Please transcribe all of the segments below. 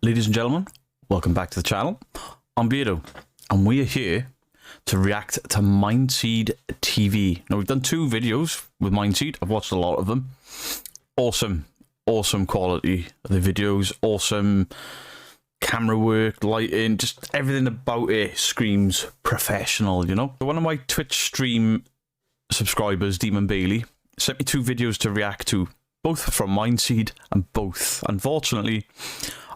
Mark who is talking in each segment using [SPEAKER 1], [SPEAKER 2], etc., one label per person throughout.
[SPEAKER 1] Ladies and gentlemen, welcome back to the channel. I'm Beardo, and we are here to react to MindSeed TV. Now, we've done 2 videos with MindSeed. I've watched a lot of them. Awesome quality of the videos. Awesome camera work, lighting, just everything about it screams professional, you know? One of my Twitch stream subscribers, Demon Bailey, sent me 2 videos to react to, both from MindSeed, and both, unfortunately,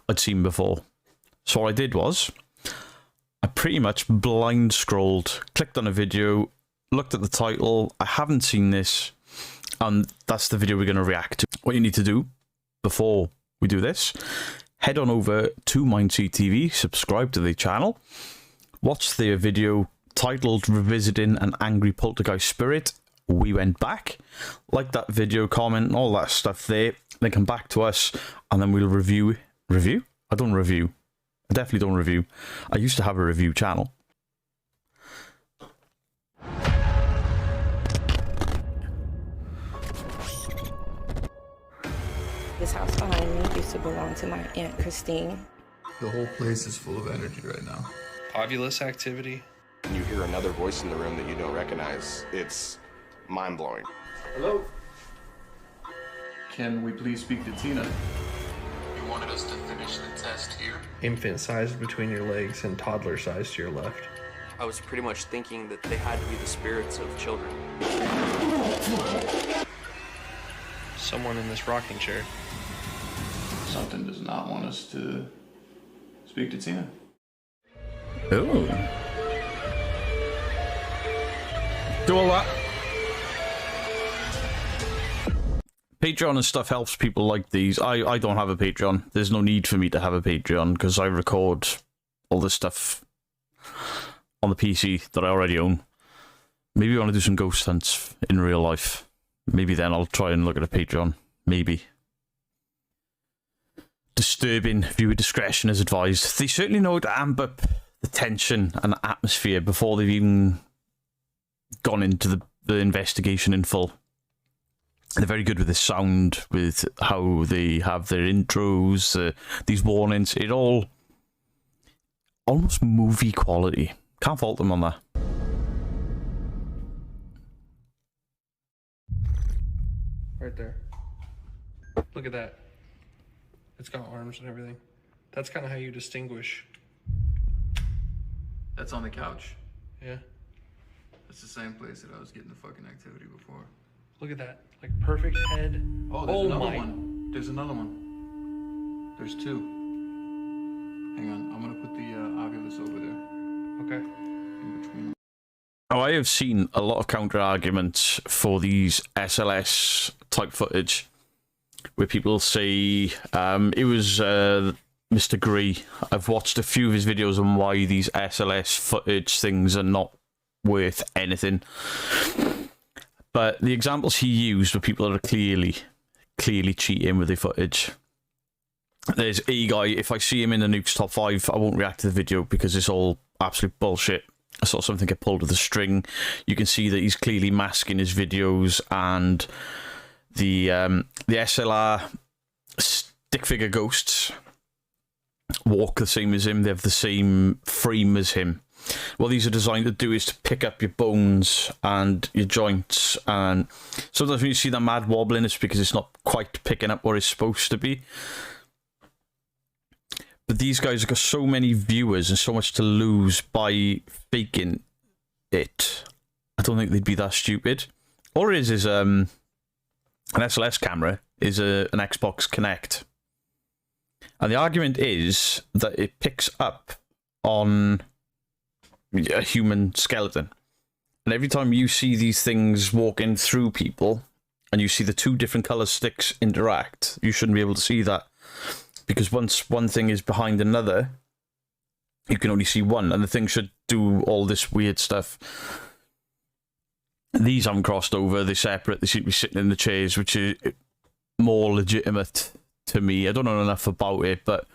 [SPEAKER 1] I'd seen before. So what I did was, I pretty much blind scrolled, clicked on a video, looked at the title, I haven't seen this, and that's the video we're going to react to. What you need to do before we do this, head on over to MindSeed TV, subscribe to the channel, watch their video titled Revisiting an Angry Poltergeist Spirit. We went back, like that video, comment, all that stuff there, then come back to us, and then we'll review? I don't review. I definitely don't review. I used to have a review channel.
[SPEAKER 2] This house behind me used to belong to my Aunt Christine.
[SPEAKER 3] The whole place is full of energy right now.
[SPEAKER 4] Ovulus activity.
[SPEAKER 5] And you hear another voice in the room that you don't recognize. It's mind-blowing.
[SPEAKER 3] Hello? Can we please speak to Tina?
[SPEAKER 6] You wanted us to finish the test here?
[SPEAKER 4] Infant sized between your legs and toddler sized to your left.
[SPEAKER 7] I was pretty much thinking that they had to be the spirits of children.
[SPEAKER 4] Someone in this rocking chair.
[SPEAKER 3] Something does not want us to speak to Tina.
[SPEAKER 1] Ooh. Do all that. Patreon and stuff helps people like these. I don't have a Patreon. There's no need for me to have a Patreon because I record all this stuff on the PC that I already own. Maybe I want to do some ghost hunts in real life. Maybe then I'll try and look at a Patreon. Maybe. Disturbing. Viewer discretion is advised. They certainly know how to amp up the tension and the atmosphere before they've even gone into the investigation in full. They're very good with the sound, with how they have their intros, these warnings. It all almost movie quality. Can't fault them on that.
[SPEAKER 4] Right there. Look at that. It's got arms and everything. That's kind of how you distinguish.
[SPEAKER 3] That's on the couch.
[SPEAKER 4] Yeah.
[SPEAKER 3] That's the same place that I was getting the fucking activity before.
[SPEAKER 4] Look at that. Like perfect head.
[SPEAKER 3] Oh, there's another
[SPEAKER 4] my.
[SPEAKER 3] one. There's another one. There's 2. Hang on. I'm going to put the ovulus over there.
[SPEAKER 4] Okay.
[SPEAKER 3] In between.
[SPEAKER 1] Oh, I have seen a lot of counter arguments for these SLS type footage where people say it was Mr. Grey. I've watched a few of his videos on why these SLS footage things are not worth anything. But the examples he used were people that are clearly cheating with the footage. There's a guy, if I see him in the Nuke's top 5, I won't react to the video because it's all absolute bullshit. I saw something get pulled with a string. You can see that he's clearly masking his videos, and the SLR stick figure ghosts walk the same as him. They have the same frame as him. What these are designed to do is to pick up your bones and your joints, and sometimes when you see that mad wobbling, it's because it's not quite picking up what it's supposed to be. But these guys have got so many viewers and so much to lose by faking it. I don't think they'd be that stupid. All it is an SLS camera is an Xbox Kinect, and the argument is that it picks up on a human skeleton, and every time you see these things walking through people and you see the 2 different color sticks interact, you shouldn't be able to see that, because once one thing is behind another, you can only see one, and the thing should do all this weird stuff. These haven't crossed over, they're separate, they seem to be sitting in the chairs, which is more legitimate to me. I don't know enough about it, but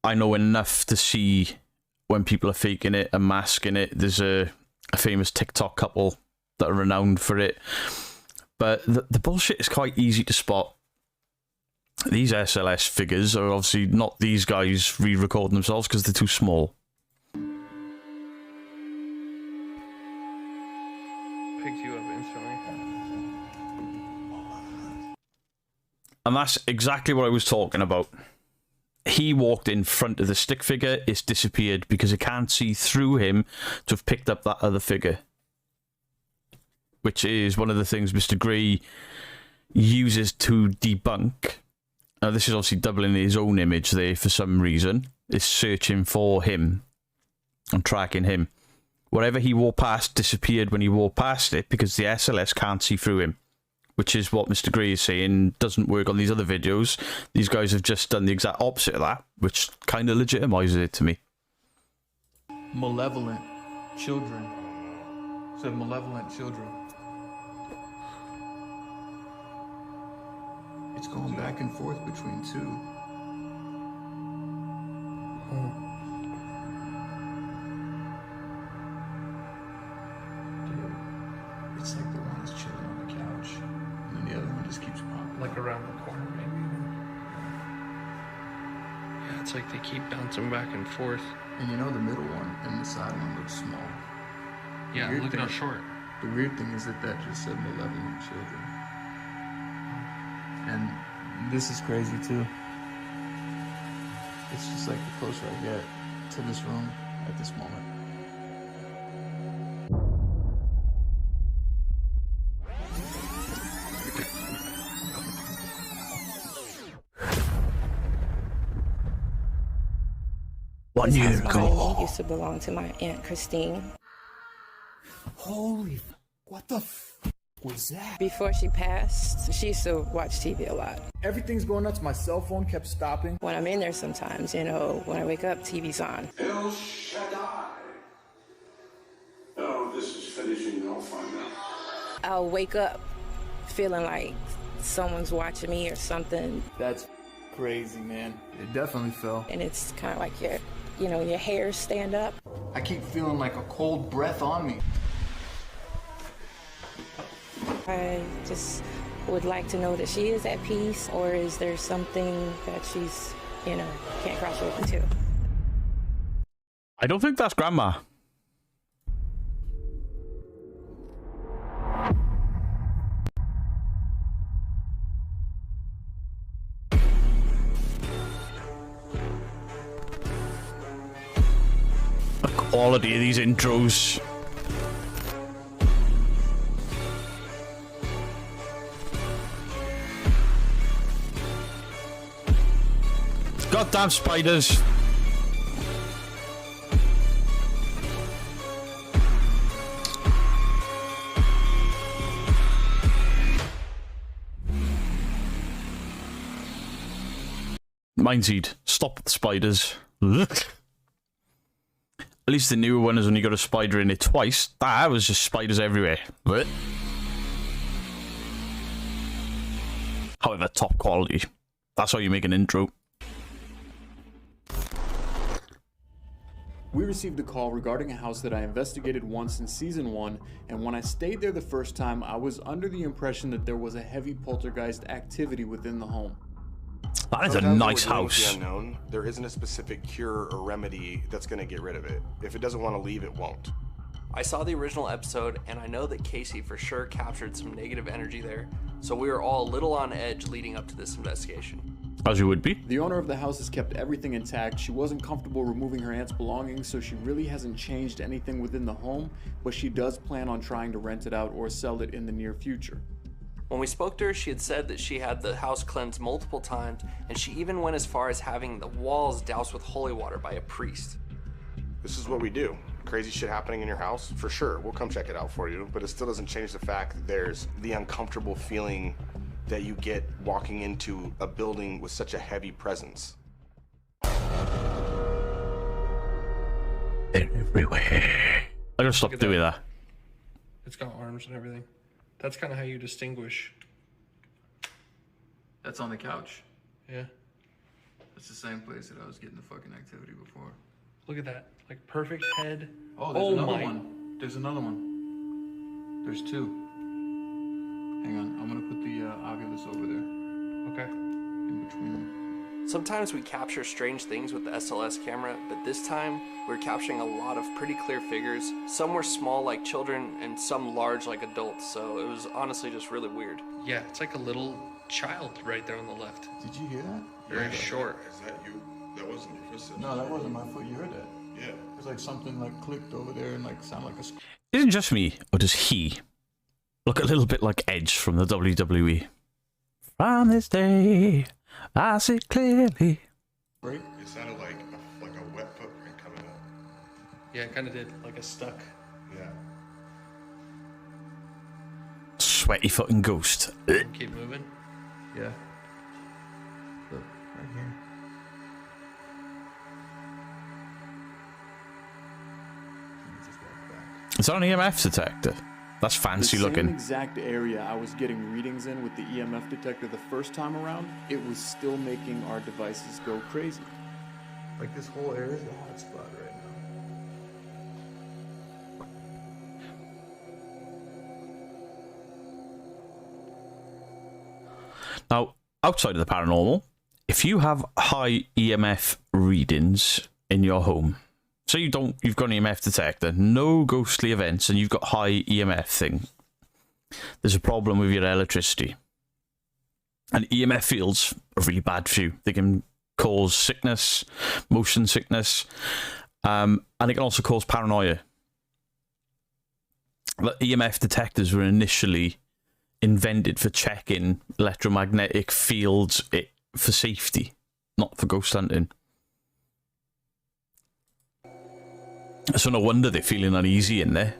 [SPEAKER 1] I know enough to see when people are faking it and masking it. There's a famous TikTok couple that are renowned for it. But the bullshit is quite easy to spot. These SLS figures are obviously not these guys re-recording themselves because they're too small.
[SPEAKER 4] Picked you up instantly.
[SPEAKER 1] And that's exactly what I was talking about. He walked in front of the stick figure, it's disappeared because it can't see through him to have picked up that other figure. Which is one of the things Mr. Gray uses to debunk. Now, this is obviously doubling his own image there for some reason. It's searching for him and tracking him. Whatever he walked past disappeared when he walked past it because the SLS can't see through him. Which is what Mr. Gray is saying doesn't work on these other videos. These guys have just done the exact opposite of that, which kind of legitimizes it to me.
[SPEAKER 3] Malevolent children. Said malevolent children. It's going back and forth between two. Dude, it's like the one is chilling on the couch, and then the other one just keeps popping.
[SPEAKER 4] Like around the corner, maybe. Yeah, it's like they keep bouncing back and forth.
[SPEAKER 3] And you know the middle one and the side one looks small.
[SPEAKER 4] Yeah,
[SPEAKER 3] Weird
[SPEAKER 4] look at how
[SPEAKER 3] thing-
[SPEAKER 4] short.
[SPEAKER 3] The weird thing is that just said malevolent children. And this is crazy too. It's just like the closer I get to this room at this moment.
[SPEAKER 1] One year
[SPEAKER 2] Behind
[SPEAKER 1] ago.
[SPEAKER 2] me used to belong to my Aunt Christine.
[SPEAKER 8] Holy, what the was that?
[SPEAKER 2] Before she passed, she used to watch TV a lot.
[SPEAKER 8] Everything's going nuts. My cell phone kept stopping.
[SPEAKER 2] When I'm in there sometimes, you know, when I wake up, TV's on.
[SPEAKER 9] El Shaddai. Oh, this is finishing off on now.
[SPEAKER 2] I'll wake up feeling like someone's watching me or something,
[SPEAKER 3] That's crazy, man. It definitely fell.
[SPEAKER 2] and it's kind of like your hairs stand up.
[SPEAKER 3] I keep feeling like a cold breath on me.
[SPEAKER 2] I just would like to know that she is at peace, or is there something that she's, can't cross over to.
[SPEAKER 1] I don't think that's Grandma. The quality of these intros. Goddamn spiders. MindSeed, stop the spiders. At least the newer one has only got a spider in it twice. That was just spiders everywhere. However, top quality. That's how you make an intro.
[SPEAKER 10] We received a call regarding a house that I investigated once in season 1, and when I stayed there the first time, I was under the impression that there was a heavy poltergeist activity within the home.
[SPEAKER 1] That is a
[SPEAKER 5] Sometimes
[SPEAKER 1] nice
[SPEAKER 5] when we're dealing with the
[SPEAKER 1] house.
[SPEAKER 5] unknown, there isn't a specific cure or remedy that's going to get rid of it. If it doesn't want to leave, it won't.
[SPEAKER 7] I saw the original episode, and I know that Casey for sure captured some negative energy there, so we were all a little on edge leading up to this investigation.
[SPEAKER 1] As you would be.
[SPEAKER 10] The owner of the house has kept everything intact. She wasn't comfortable removing her aunt's belongings, so she really hasn't changed anything within the home, but she does plan on trying to rent it out or sell it in the near future.
[SPEAKER 7] When we spoke to her, she had said that she had the house cleansed multiple times, and she even went as far as having the walls doused with holy water by a priest.
[SPEAKER 5] This is what we do. Crazy shit happening in your house? For sure, we'll come check it out for you, but it still doesn't change the fact that there's the uncomfortable feeling that you get walking into a building with such a heavy presence.
[SPEAKER 1] They're everywhere. I gotta stop
[SPEAKER 4] Look at
[SPEAKER 1] doing
[SPEAKER 4] that.
[SPEAKER 1] that.
[SPEAKER 4] It's got arms and everything. That's kind of how you distinguish.
[SPEAKER 3] That's on the couch.
[SPEAKER 4] Yeah.
[SPEAKER 3] That's the same place that I was getting the fucking activity before.
[SPEAKER 4] Look at that. Like perfect head.
[SPEAKER 3] Oh, there's another
[SPEAKER 4] my.
[SPEAKER 3] one. There's another one. There's two. Hang on, I'm gonna put the Oculus over there.
[SPEAKER 4] Okay.
[SPEAKER 3] And in between them.
[SPEAKER 7] Sometimes we capture strange things with the SLS camera, but this time we're capturing a lot of pretty clear figures. Some were small like children and some large like adults, so it was honestly just really weird.
[SPEAKER 4] Yeah, it's like a little child right there on the left.
[SPEAKER 3] Did you hear that?
[SPEAKER 4] Very short.
[SPEAKER 9] Is that you? That wasn't your footsteps.
[SPEAKER 3] No, that wasn't my foot. You heard that?
[SPEAKER 9] Yeah.
[SPEAKER 3] It was like something like clicked over there and like sounded like a...
[SPEAKER 1] Isn't just me, or does he look a little bit like Edge from the WWE? From this day, I see clearly.
[SPEAKER 3] Right?
[SPEAKER 9] It sounded like a wet footprint coming up.
[SPEAKER 4] Yeah, it kind of did, like a stuck.
[SPEAKER 9] Yeah.
[SPEAKER 1] Sweaty fucking ghost.
[SPEAKER 4] Keep moving.
[SPEAKER 3] Yeah. Look, right here. Just walk back.
[SPEAKER 1] It's on an EMF detector. That's fancy
[SPEAKER 10] the
[SPEAKER 1] looking.
[SPEAKER 10] same exact area I was getting readings in with the EMF detector the first time around, it was still making our devices go crazy.
[SPEAKER 3] Like this whole area is a hot spot right now.
[SPEAKER 1] Now, outside of the paranormal, if you have high EMF readings in your home, so you've got an EMF detector, no ghostly events, and you've got high EMF thing, there's a problem with your electricity. And EMF fields are really bad for you. They can cause sickness, motion sickness, and it can also cause paranoia. The EMF detectors were initially invented for checking electromagnetic fields for safety, not for ghost hunting. So no wonder they're feeling uneasy in there.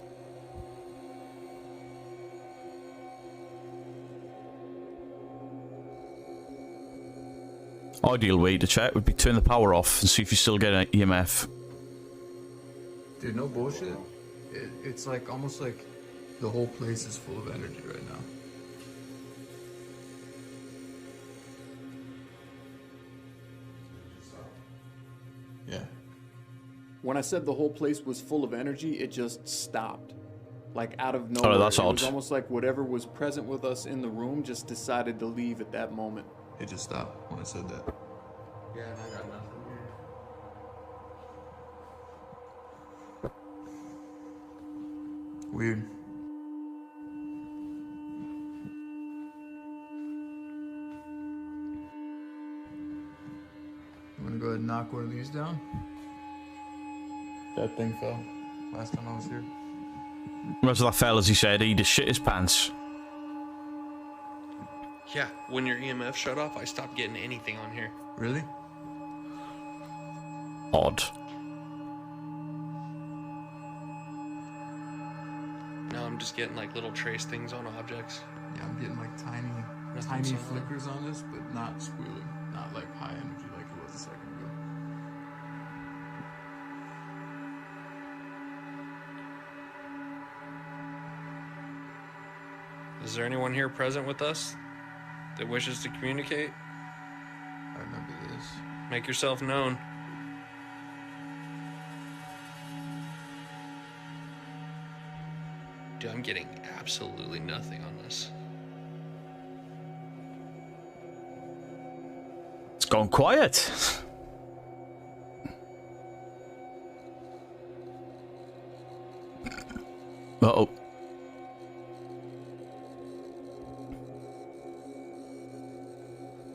[SPEAKER 1] Ideal way to check would be turn the power off and see if you still get an EMF.
[SPEAKER 3] Dude, no bullshit. It's like almost like the whole place is full of energy right now. Yeah.
[SPEAKER 10] When I said the whole place was full of energy, it just stopped. Like out of nowhere.
[SPEAKER 1] Oh, that's
[SPEAKER 10] it
[SPEAKER 1] odd.
[SPEAKER 10] was almost like whatever was present with us in the room just decided to leave at that moment.
[SPEAKER 3] It just stopped when I said that.
[SPEAKER 4] Yeah, and I got nothing here.
[SPEAKER 3] Weird. You wanna go ahead and knock one of these down? That thing fell last time I was here.
[SPEAKER 1] Most of that fell, as he said, he just shit his pants.
[SPEAKER 4] Yeah, when your EMF shut off, I stopped getting anything on here.
[SPEAKER 3] Really?
[SPEAKER 1] Odd.
[SPEAKER 4] Now I'm just getting like little trace things on objects.
[SPEAKER 3] Yeah, I'm getting like tiny
[SPEAKER 4] solid.
[SPEAKER 3] flickers on this, but not squealing. Not like high energy like it was a second ago.
[SPEAKER 4] Is there anyone here present with us that wishes to communicate?
[SPEAKER 3] I remember this.
[SPEAKER 4] Make yourself known. Dude, I'm getting absolutely nothing on this.
[SPEAKER 1] It's gone quiet. Uh-oh.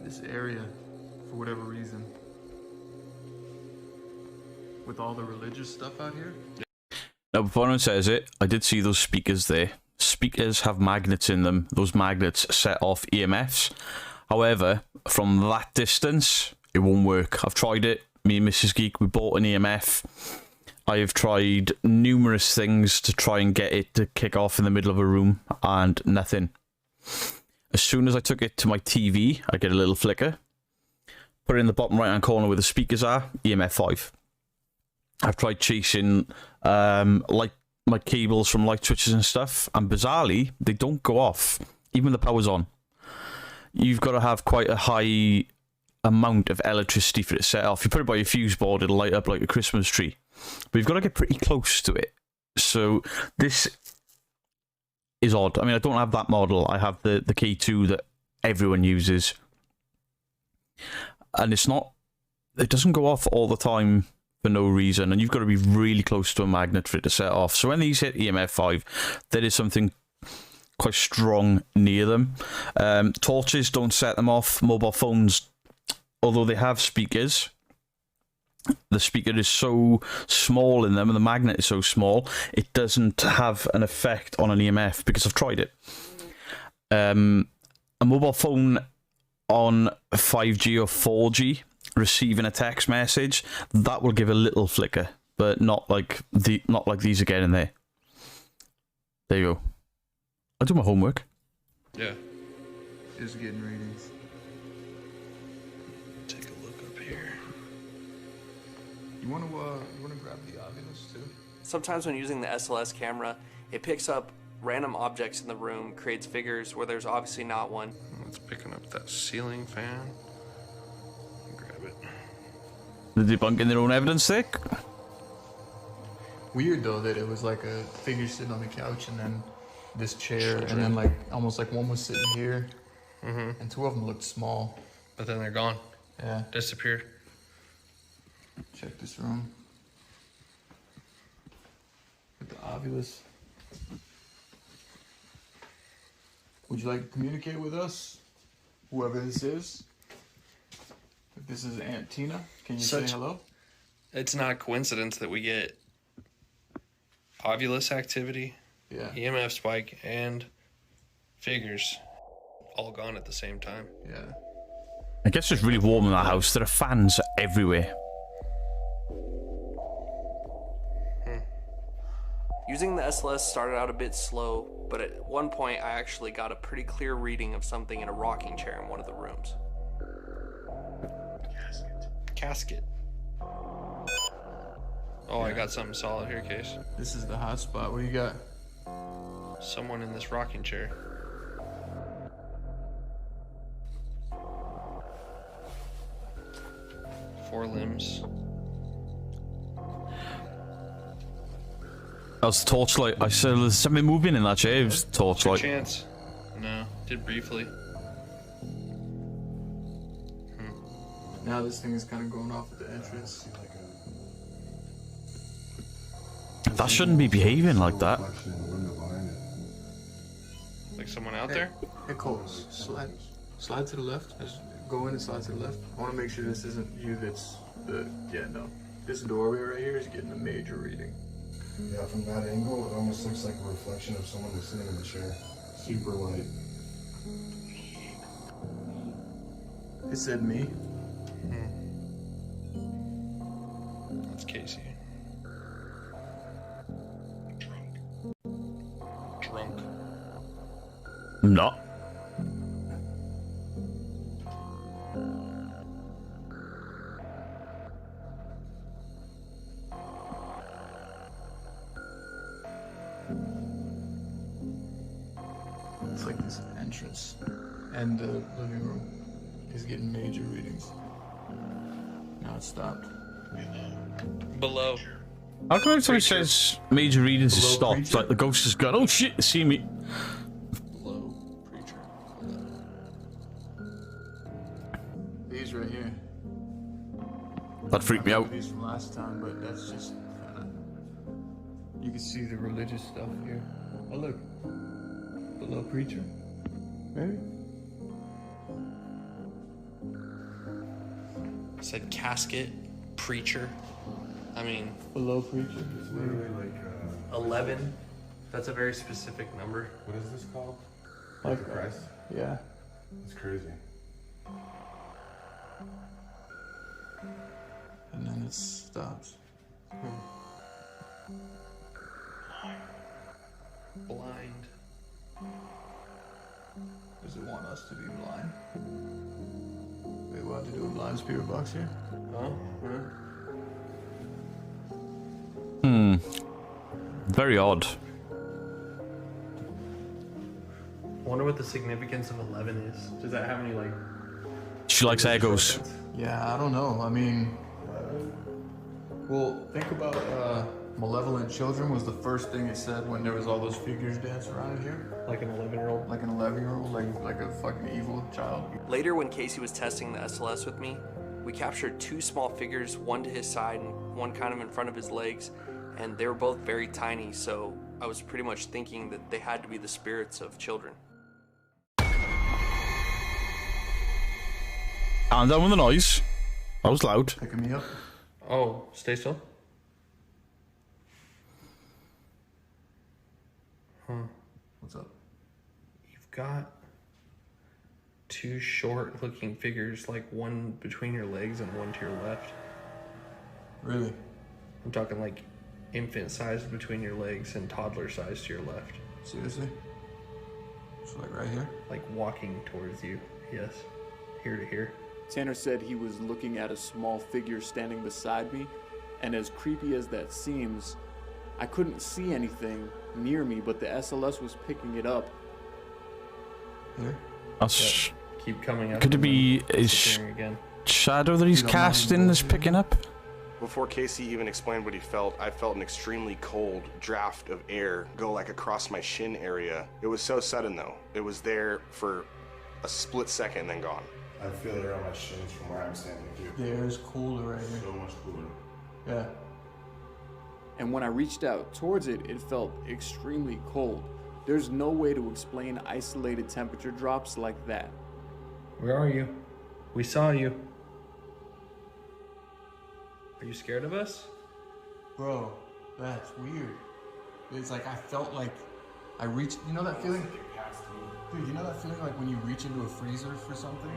[SPEAKER 3] This area, for whatever reason, with all the religious stuff out here.
[SPEAKER 1] Now, before anyone says it, I did see those speakers there. Speakers have magnets in them. Those magnets set off EMFs. However, from that distance, it won't work. I've tried it. Me and Mrs. Geek, we bought an EMF. I have tried numerous things to try and get it to kick off in the middle of a room, and nothing. As soon as I took it to my TV, I get a little flicker. Put it in the bottom right-hand corner where the speakers are, EMF 5. I've tried chasing like my cables from light switches and stuff, and bizarrely, they don't go off, even when the power's on. You've got to have quite a high amount of electricity for it to set off. You put it by your fuse board, it'll light up like a Christmas tree. But you've got to get pretty close to it. So this is odd. I mean, I don't have that model. I have the K2 that everyone uses. And it doesn't go off all the time for no reason, and you've got to be really close to a magnet for it to set off. So when these hit EMF 5, there is something quite strong near them. Torches don't set them off. Mobile phones, although they have speakers, the speaker is so small in them and the magnet is so small, it doesn't have an effect on an EMF, because I've tried it. A mobile phone on 5G or 4G receiving a text message, that will give a little flicker, but not like these are getting there. There you go. I do my homework.
[SPEAKER 4] Yeah.
[SPEAKER 3] Just getting readings.
[SPEAKER 4] Take a look up here.
[SPEAKER 3] You wanna grab the Oculus too?
[SPEAKER 7] Sometimes when using the SLS camera, it picks up random objects in the room, creates figures where there's obviously not one.
[SPEAKER 4] It's picking up that ceiling fan. Grab it.
[SPEAKER 1] They're debunking their own evidence there.
[SPEAKER 3] Weird though that it was like a figure sitting on the couch and then this chair, and then like almost like one was sitting here, and two of them looked small.
[SPEAKER 4] But then they're gone.
[SPEAKER 3] Yeah.
[SPEAKER 4] Disappeared.
[SPEAKER 3] Check this room. With the Oculus. Would you like to communicate with us? Whoever this is. If this is Aunt Tina, can you say hello?
[SPEAKER 4] It's not a coincidence that we get Oculus activity, EMF spike, and figures all gone at the same time.
[SPEAKER 3] Yeah.
[SPEAKER 1] I guess it's really warm in that house. There are fans everywhere.
[SPEAKER 7] Using the SLS started out a bit slow, but at one point I actually got a pretty clear reading of something in a rocking chair in one of the rooms.
[SPEAKER 4] Casket. Oh, I got something solid here, Case.
[SPEAKER 3] This is the hot spot. What do you got?
[SPEAKER 4] Someone in this rocking chair. Four limbs.
[SPEAKER 1] That was the torchlight. I said there's something moving in that chair. It was torchlight.
[SPEAKER 4] Good chance. No, did briefly.
[SPEAKER 3] Now this thing is kind of going off at the entrance.
[SPEAKER 1] That shouldn't be behaving like that.
[SPEAKER 4] Like someone out there?
[SPEAKER 3] Hey Cole, slide to the left. Just go in and slide to the left. I want to make sure this isn't you that's the... Yeah, no. This doorway right here is getting a major reading.
[SPEAKER 9] Yeah, from that angle, it almost looks like a reflection of someone who's sitting in the chair. Super light.
[SPEAKER 3] It said me.
[SPEAKER 4] That's Casey. Drunk.
[SPEAKER 1] No.
[SPEAKER 3] It's like this entrance and the living room is getting major readings. Now it stopped.
[SPEAKER 4] Below.
[SPEAKER 1] How come every time it says major readings is stopped? It's like the ghost has gone, oh shit, they see me.
[SPEAKER 3] Below preacher. These right here.
[SPEAKER 1] That freaked me out.
[SPEAKER 3] These from last time, but that's just kind of... You can see the religious stuff here. Oh look. Below preacher. Maybe?
[SPEAKER 4] Said casket, preacher. I mean,
[SPEAKER 3] below preacher.
[SPEAKER 9] It's literally like
[SPEAKER 4] 11. That's a very specific number.
[SPEAKER 9] what is this called?
[SPEAKER 3] Like
[SPEAKER 9] Christ?
[SPEAKER 3] Yeah.
[SPEAKER 9] It's crazy.
[SPEAKER 3] And then it stops.
[SPEAKER 4] Blind.
[SPEAKER 3] Does it want us to be blind? Wait, we'll have to do a blind spirit box here?
[SPEAKER 4] Oh,
[SPEAKER 1] Very odd.
[SPEAKER 4] wonder what the significance of 11 is. Does that have any, like...
[SPEAKER 1] She likes egos.
[SPEAKER 3] Yeah, I don't know. I mean... Well, think about Malevolent children was the first thing it said when there was all those figures dancing around in here.
[SPEAKER 4] Like an 11-year-old?
[SPEAKER 3] Like an 11-year-old, like a fucking evil child.
[SPEAKER 7] Later, when Casey was testing the SLS with me, we captured two small figures, one to his side and one kind of in front of his legs, and they were both very tiny, so I was pretty much thinking that they had to be the spirits of children.
[SPEAKER 1] And down with the noise. That was loud.
[SPEAKER 3] Picking me up.
[SPEAKER 4] Oh, stay still.
[SPEAKER 3] What's up?
[SPEAKER 4] You've got two short-looking figures, like one between your legs and one to your left.
[SPEAKER 3] Really?
[SPEAKER 4] I'm talking like infant-sized between your legs and toddler-sized to your left.
[SPEAKER 3] Seriously? So like right here?
[SPEAKER 4] Like walking towards you, yes. Here to here.
[SPEAKER 10] Tanner said he was looking at a small figure standing beside me, and as creepy as that seems, I couldn't see anything near me, but the SLS was picking it up.
[SPEAKER 3] Here?
[SPEAKER 1] That's...
[SPEAKER 4] Keep coming up.
[SPEAKER 1] Could it be his
[SPEAKER 4] again?
[SPEAKER 1] shadow that he's casting is picking up?
[SPEAKER 5] Before Casey even explained what he felt, I felt an extremely cold draft of air go like across my shin area. It was so sudden though. It was there for a split second and then gone.
[SPEAKER 9] I feel it around my shins from where I'm standing too.
[SPEAKER 3] The air is cooler right here.
[SPEAKER 9] So much cooler.
[SPEAKER 3] Yeah.
[SPEAKER 10] And when I reached out towards it, it felt extremely cold. There's no way to explain isolated temperature drops like that.
[SPEAKER 4] Where are you? We saw you. Are you scared of us?
[SPEAKER 3] Bro, that's weird. It's like I felt like I reached, you know that feeling? Dude, you know that feeling like when you reach into a freezer for something?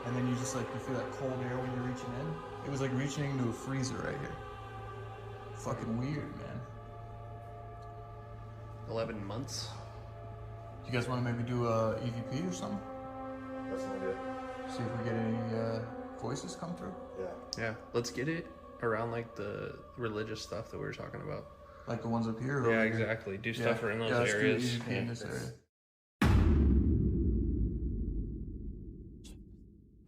[SPEAKER 3] And then you just like, you feel that cold air when you're reaching in? It was like reaching into a freezer right here. Fucking weird, man.
[SPEAKER 4] 11 months.
[SPEAKER 3] You guys want to maybe do a EVP or something?
[SPEAKER 9] That's not it.
[SPEAKER 3] See if we get any voices come through?
[SPEAKER 4] Yeah, let's get it around like the religious stuff that we were talking about.
[SPEAKER 3] Like the ones up here? Or
[SPEAKER 4] Yeah,
[SPEAKER 3] over here?
[SPEAKER 4] exactly. Do stuff in those
[SPEAKER 3] let's do
[SPEAKER 4] areas.
[SPEAKER 3] EVP in this area.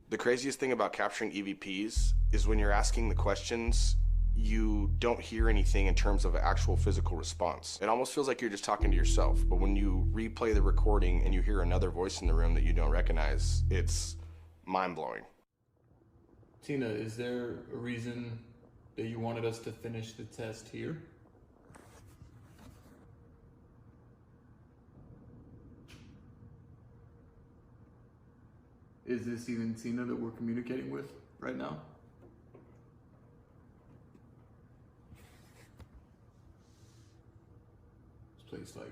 [SPEAKER 5] The craziest thing about capturing EVPs is when you're asking the questions, you don't hear anything in terms of an actual physical response. It almost feels like you're just talking to yourself, but when you replay the recording and you hear another voice in the room that you don't recognize, it's mind-blowing.
[SPEAKER 3] Tina, is there a reason that you wanted us to finish the test here? Is this even Tina that we're communicating with right now? This place, like,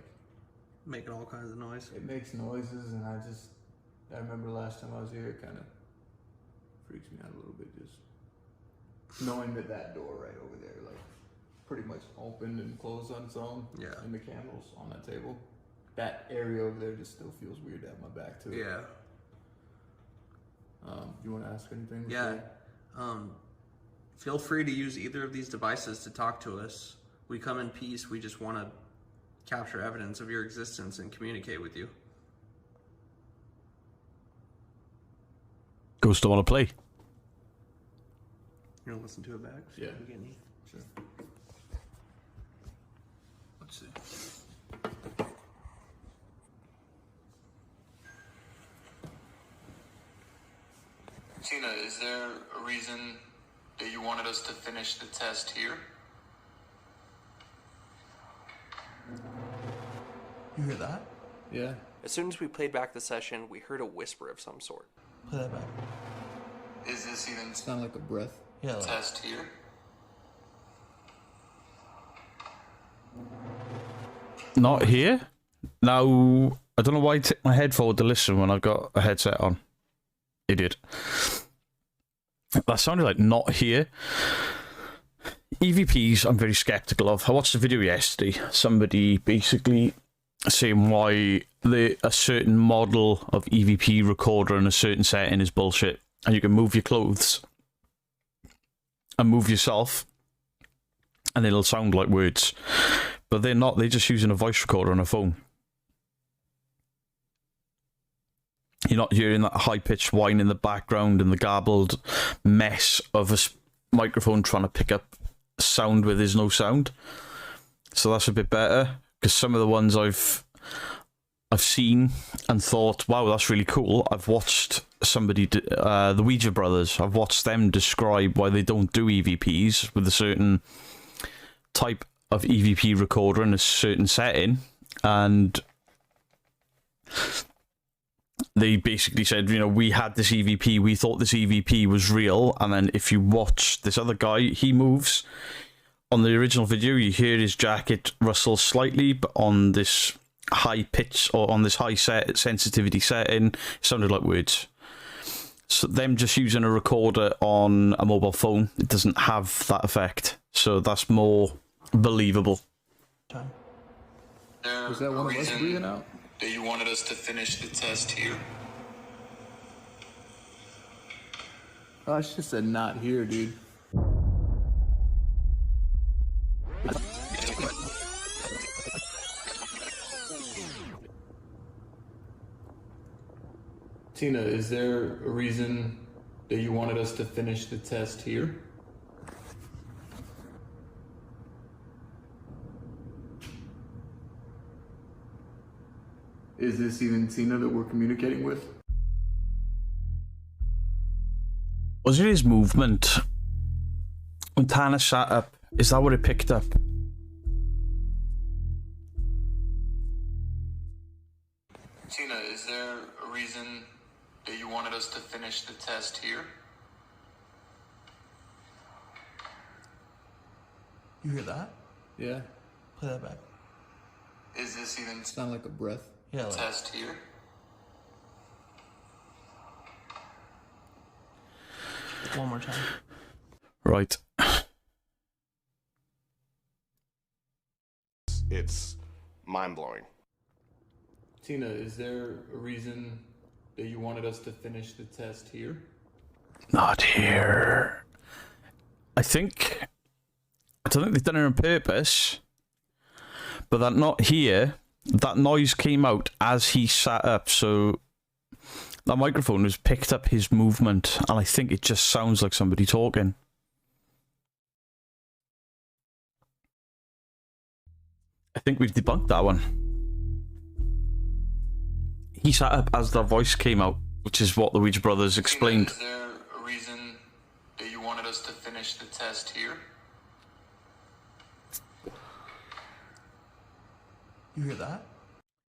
[SPEAKER 4] Making all kinds of noise.
[SPEAKER 3] it makes noises, and I remember last time I was here, it kind of freaks me out a little bit, just knowing that door right over there, like, pretty much opened and closed on its own.
[SPEAKER 4] Yeah.
[SPEAKER 3] And the candles on that table. That area over there just still feels weird to have my back to it.
[SPEAKER 4] Yeah.
[SPEAKER 3] You want to ask anything?
[SPEAKER 4] Yeah. Feel free to use either of these devices to talk to us. We come in peace. We just want to capture evidence of your existence and communicate with you.
[SPEAKER 1] Ghost don't want to play.
[SPEAKER 4] You want to listen to it back?
[SPEAKER 3] Yeah.
[SPEAKER 4] Sure.
[SPEAKER 3] Let's see.
[SPEAKER 6] Tina, is there a reason that you wanted us to finish the test here?
[SPEAKER 3] You hear that? Yeah.
[SPEAKER 7] As soon as we played back the session, we heard a whisper of some sort.
[SPEAKER 3] Play that back.
[SPEAKER 6] Is this even
[SPEAKER 3] Sound like a breath. Yeah.
[SPEAKER 6] the test here?
[SPEAKER 1] Not here. Now, I don't know why I tipped my head forward to listen when I've got a headset on. Idiot. That sounded like not here. EVPs, I'm very skeptical of. I watched a video yesterday. Somebody basically saying why a certain model of EVP recorder in a certain setting is bullshit. And you can move your clothes and move yourself, and it'll sound like words. But they're not. They're just using a voice recorder on a phone. You're not hearing that high-pitched whine in the background and the garbled mess of a microphone trying to pick up sound where there's no sound. So that's a bit better, because some of the ones I've seen and thought, wow, that's really cool. I've watched somebody, the Ouija brothers, I've watched them describe why they don't do EVPs with a certain type of EVP recorder in a certain setting, and they basically said, you know, we had this EVP, we thought this EVP was real, and then if you watch this other guy, he moves. On the original video, you hear his jacket rustle slightly, but on this high pitch, or on this high sensitivity setting, it sounded like words. So them just using a recorder on a mobile phone, it doesn't have that effect. So that's more believable.
[SPEAKER 3] Was that one of us breathing out?
[SPEAKER 6] That you wanted us to finish the test here?
[SPEAKER 3] Oh, she just said not here, dude. Tina, is there a reason that you wanted us to finish the test here? Is this even Tina that we're communicating with?
[SPEAKER 1] Was it his movement? When Tana sat up, is that what it picked up?
[SPEAKER 6] Tina, is there a reason that you wanted us to finish the test here?
[SPEAKER 3] You hear that? Yeah. Play that back.
[SPEAKER 6] Is this even
[SPEAKER 3] Sound like a breath. Yeah. Like...
[SPEAKER 6] test here?
[SPEAKER 3] One more time.
[SPEAKER 1] Right.
[SPEAKER 5] It's mind-blowing.
[SPEAKER 3] Tina, is there a reason that you wanted us to finish the test here?
[SPEAKER 1] Not here. I don't think they've done it on purpose, but that not here, that noise came out as he sat up, so that microphone has picked up his movement, and I think it just sounds like somebody talking. I think we've debunked that one. He sat up as the voice came out, which is what the Ouija brothers explained.
[SPEAKER 6] Is there a reason that you wanted us to finish the test here?
[SPEAKER 3] You hear that?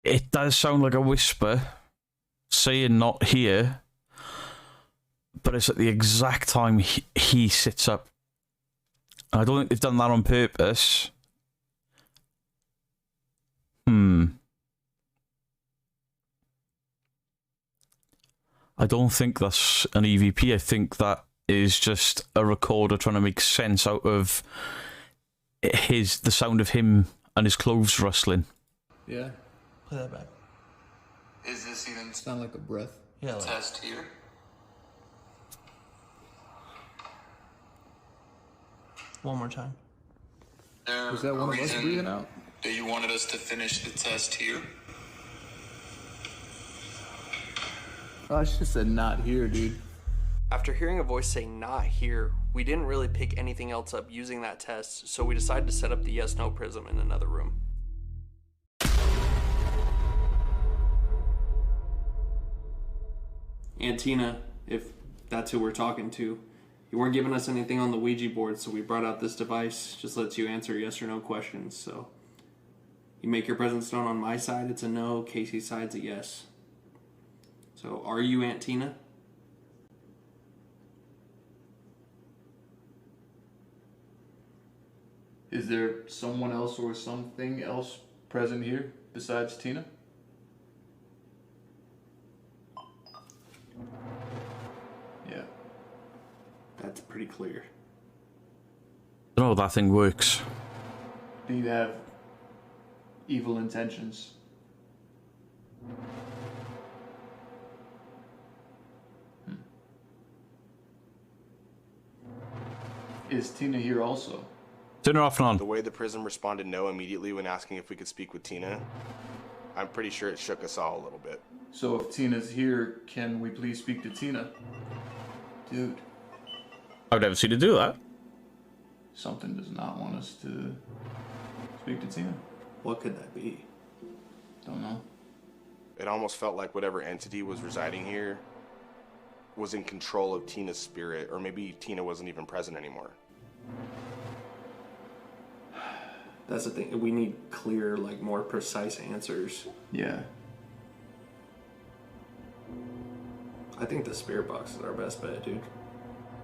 [SPEAKER 1] It does sound like a whisper saying not here, but it's at the exact time he sits up. I don't think they've done that on purpose. I don't think that's an EVP. I think that is just a recorder trying to make sense out of the sound of him and his clothes rustling.
[SPEAKER 3] Yeah. Play that back.
[SPEAKER 6] Is this even
[SPEAKER 3] Sound like a breath. Yeah. Like...
[SPEAKER 6] test here?
[SPEAKER 3] One more time.
[SPEAKER 6] Was
[SPEAKER 3] that one of us breathing out?
[SPEAKER 6] That you wanted us to finish the test here?
[SPEAKER 3] Oh, she just said not here, dude.
[SPEAKER 7] After hearing a voice say not here, we didn't really pick anything else up using that test, so we decided to set up the yes-no prism in another room. And Tina, if that's who we're talking to, you weren't giving us anything on the Ouija board, so we brought out this device. Just lets you answer yes or no questions. So you make your presence known on my side, it's a no. Casey's side's a yes. So, are you Aunt Tina?
[SPEAKER 3] Is there someone else or something else present here besides Tina? Yeah.
[SPEAKER 7] That's pretty clear.
[SPEAKER 1] I don't know how that thing works.
[SPEAKER 3] Do you have evil intentions? Is Tina here also?
[SPEAKER 1] Turn her off and on.
[SPEAKER 5] The way the prism responded no immediately when asking if we could speak with Tina, I'm pretty sure it shook us all a little bit.
[SPEAKER 3] So if Tina's here, can we please speak to Tina? Dude.
[SPEAKER 1] I've never seen her do that.
[SPEAKER 10] something does not want us to speak to Tina.
[SPEAKER 7] What could that be?
[SPEAKER 10] Don't know.
[SPEAKER 5] It almost felt like whatever entity was residing here was in control of Tina's spirit, or maybe Tina wasn't even present anymore.
[SPEAKER 7] That's the thing. We need clear, like, more precise answers.
[SPEAKER 10] Yeah.
[SPEAKER 7] I think the spirit box is our best bet, dude.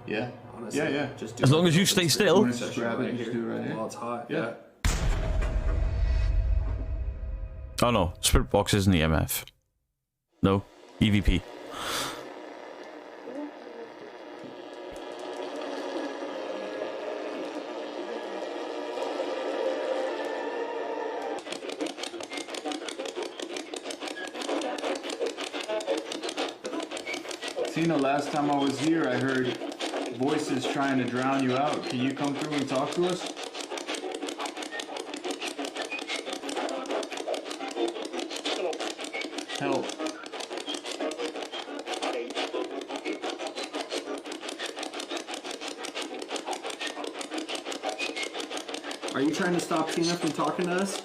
[SPEAKER 10] Yeah.
[SPEAKER 7] Honestly,
[SPEAKER 10] Yeah.
[SPEAKER 7] Just do
[SPEAKER 1] As long
[SPEAKER 7] it.
[SPEAKER 1] as you stay still.
[SPEAKER 10] Just grab it, just do it right here.
[SPEAKER 7] While it's hot.
[SPEAKER 10] Yeah.
[SPEAKER 1] Oh no, spirit box isn't EMF. No, EVP.
[SPEAKER 10] Tina, last time I was here, I heard voices trying to drown you out. Can you come through and talk to us? Help.
[SPEAKER 7] Are you trying to stop Tina from talking to us?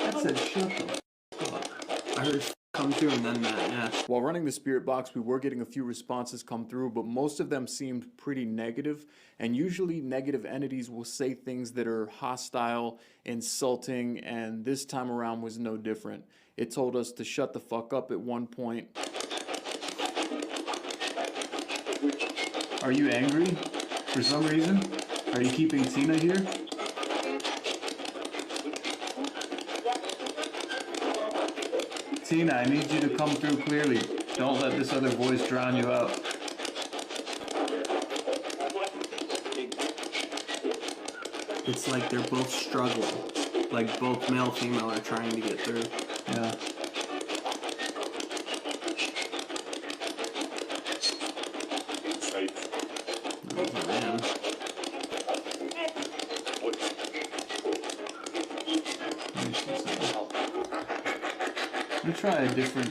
[SPEAKER 7] I said shut the fuck. I heard come through and then that, yeah.
[SPEAKER 10] While running the spirit box, we were getting a few responses come through, but most of them seemed pretty negative. And usually negative entities will say things that are hostile, insulting, and this time around was no different. It told us to shut the fuck up at one point. Are you angry for some reason? Are you keeping Tina here? Tina, I need you to come through clearly. Don't let this other voice drown you out.
[SPEAKER 7] It's like they're both struggling. Like both male and female are trying to get through.
[SPEAKER 10] Yeah.
[SPEAKER 7] Oh, man.
[SPEAKER 10] Let me try a different,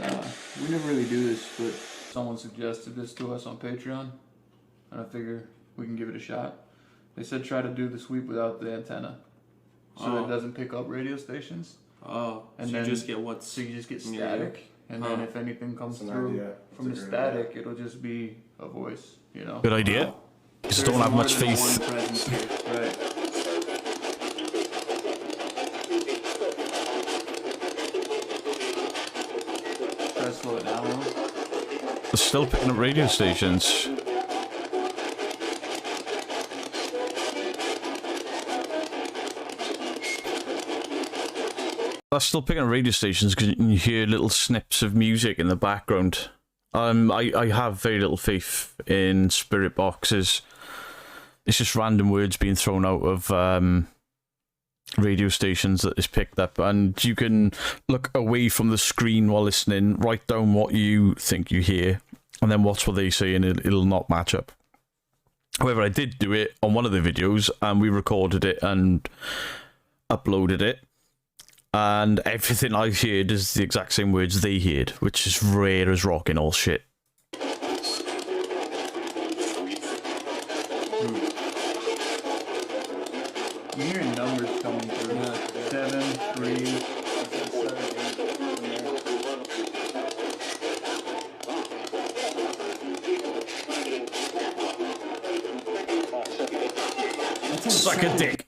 [SPEAKER 10] we never really do this, but someone suggested this to us on Patreon, and I figure we can give it a shot. They said try to do the sweep without the antenna, so it doesn't pick up radio stations.
[SPEAKER 7] Oh,
[SPEAKER 10] and
[SPEAKER 7] so
[SPEAKER 10] then
[SPEAKER 7] you just get what's...
[SPEAKER 10] So you just get
[SPEAKER 7] in your
[SPEAKER 10] static,
[SPEAKER 7] ear?
[SPEAKER 10] and then if anything comes
[SPEAKER 9] That's an
[SPEAKER 10] through
[SPEAKER 9] idea.
[SPEAKER 10] from the
[SPEAKER 9] That's a great
[SPEAKER 10] static, it'll just be a voice, you know?
[SPEAKER 1] Good idea. Just don't have much faith.
[SPEAKER 10] Right. Try to slow it down a little.
[SPEAKER 1] They're still picking up radio stations. They're still picking up radio stations because you hear little snips of music in the background. I have very little faith in spirit boxes. It's just random words being thrown out of radio stations that is picked up, and you can look away from the screen while listening, write down what you think you hear, and then watch what they say, and it'll not match up. However, I did do it on one of the videos, and we recorded it and uploaded it, and everything I heard is the exact same words they heard, which is rare as rocking all shit.
[SPEAKER 10] I'm hearing numbers coming through. 7, 3, 7, 8.
[SPEAKER 1] Suck a dick.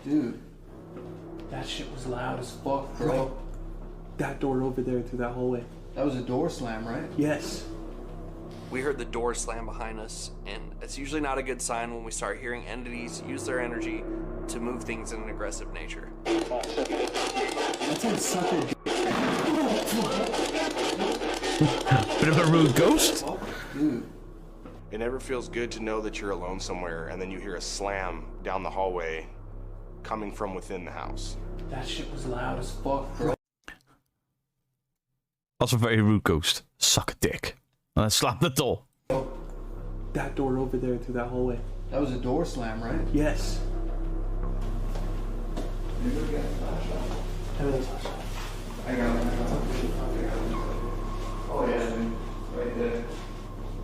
[SPEAKER 10] Dude, that shit was loud as fuck, bro.
[SPEAKER 7] Right. That door over there through that hallway.
[SPEAKER 10] That was a door slam, right?
[SPEAKER 7] Yes. We heard the door slam behind us, and it's usually not a good sign when we start hearing entities use their energy to move things in an aggressive nature.
[SPEAKER 10] That's a sucker dick.
[SPEAKER 1] Bit of a rude ghost?
[SPEAKER 10] Dude.
[SPEAKER 5] It never feels good to know that you're alone somewhere and then you hear a slam down the hallway coming from within the house.
[SPEAKER 10] That shit was loud as fuck, bro.
[SPEAKER 1] That's a very rude ghost. Suck a dick. And then slam the door.
[SPEAKER 7] That door over there through that hallway.
[SPEAKER 10] That was a door slam, right?
[SPEAKER 7] Yes.
[SPEAKER 10] I got it. Oh yeah, dude. Right there.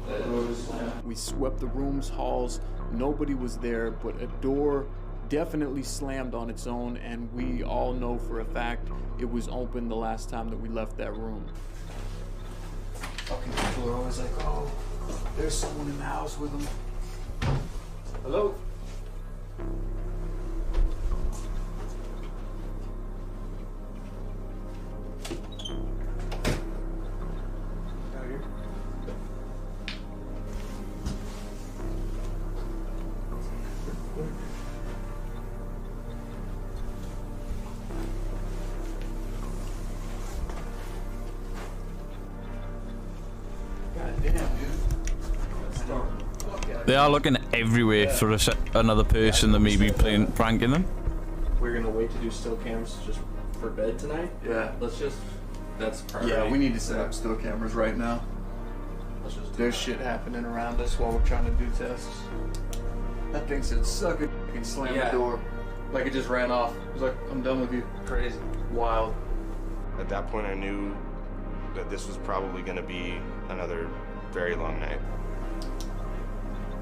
[SPEAKER 10] That door was slammed. We swept the rooms, halls. Nobody was there, but a door definitely slammed on its own, and we all know for a fact it was open the last time that we left that room. Fucking people are always like, oh, there's someone in the house with them. Hello? Out here.
[SPEAKER 1] They are looking everywhere for another person that may be pranking them.
[SPEAKER 7] We're gonna wait to do still cams just for bed tonight.
[SPEAKER 10] Yeah.
[SPEAKER 7] That's priority.
[SPEAKER 10] Yeah, we need to set up still cameras right now.
[SPEAKER 7] Let's just do
[SPEAKER 10] There's shit happening around us while we're trying to do tests. That thing said, suck it, and slam the door. Like it just ran off. It was like, I'm done with you.
[SPEAKER 7] Crazy.
[SPEAKER 10] Wild.
[SPEAKER 5] At that point, I knew that this was probably going to be another very long night.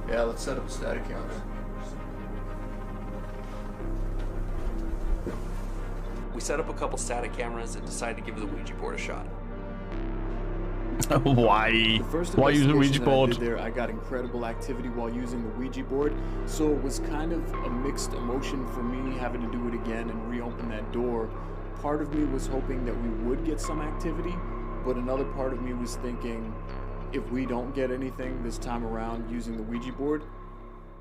[SPEAKER 10] Yeah, let's set up a static camera.
[SPEAKER 7] We set up a couple static cameras and decided to give the Ouija board a shot.
[SPEAKER 1] Why?
[SPEAKER 10] The first
[SPEAKER 1] Why use the Ouija
[SPEAKER 10] investigation that I
[SPEAKER 1] board?
[SPEAKER 10] did there, I got incredible activity while using the Ouija board, so it was kind of a mixed emotion for me having to do it again and reopen that door. Part of me was hoping that we would get some activity, but another part of me was thinking, if we don't get anything this time around using the Ouija board,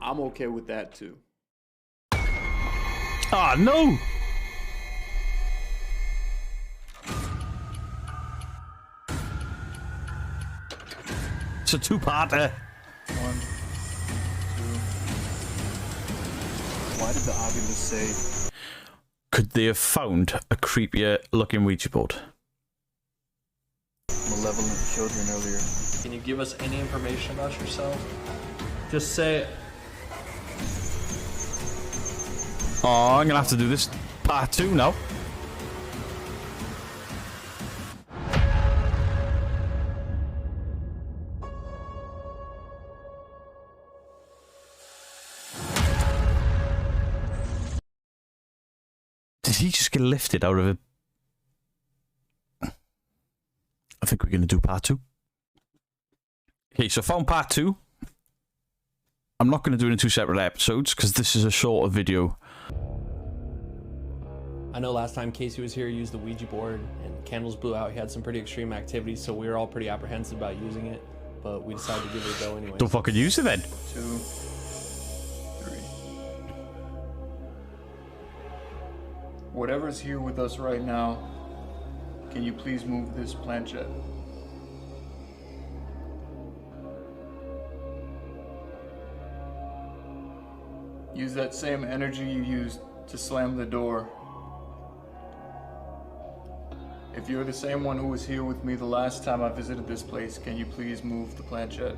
[SPEAKER 10] I'm okay with that too.
[SPEAKER 1] Ah, no! It's a two-parter.
[SPEAKER 10] 1, 2. Why did the Ovilus say?
[SPEAKER 1] Could they have found a creepier looking Ouija board?
[SPEAKER 10] Malevolent children earlier.
[SPEAKER 7] Can you give us any information about yourself? Just say,
[SPEAKER 1] Oh, I'm gonna have to do this part 2 now. Did he just get lifted out of it? I think we're gonna do part 2. Okay, so I found part 2. I'm not going to do it in 2 separate episodes because this is a shorter video.
[SPEAKER 7] I know last time Casey was here, he used the Ouija board and candles blew out. He had some pretty extreme activity, so we were all pretty apprehensive about using it, but we decided to give it a go anyway.
[SPEAKER 1] Don't fucking use it then.
[SPEAKER 10] 2, 3. Whatever's here with us right now, can you please move this planchette? Use that same energy you used to slam the door. If you're the same one who was here with me the last time I visited this place, can you please move the planchette?